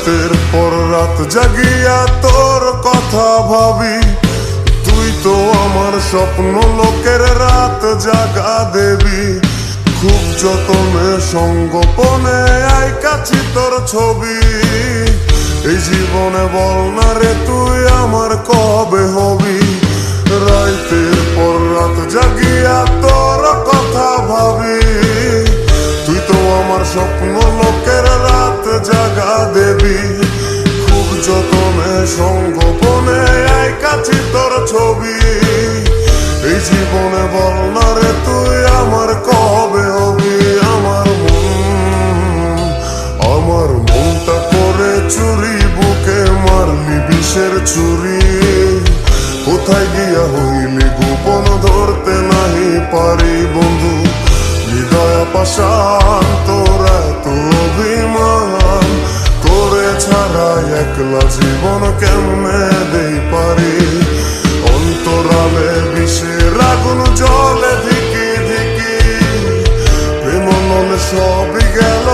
রাতের পর রাত জাগিয়া তোর কথা ভাবি, তুই তো আমার স্বপ্ন লোকের রাত জাগা দেবী। খুব যতনে সঙ্গোপনে আইকাছি তোর ছবি, এই জীবনে বল না রে তুই আমার কবে হবি। রাতের পর রাত জাগিয়া তোর কথা ভাবি, তুই তো আমার স্বপ্ন লোকের রাত জাগা দেবী। খুব যতনে সঙ্গোপনে আইকাছি তোর ছবি, এই জীবনে বল না রে তুই আমার কবে হবি। আমার মনটা করে চুরি, বুকে মারলি বিষের ছুরি। কোথায় গিয়া হইলি গোপন ধরতে নাহি পারি বন্ধু। হৃদয় পাষাণ তোরা তো অভিমান করে ছাড়া একলা জীবন কেমনে দেই পারি। অন্তরালে বিষের আগুন জলে ধিকি ধিকি, প্রেম মন সবই গেল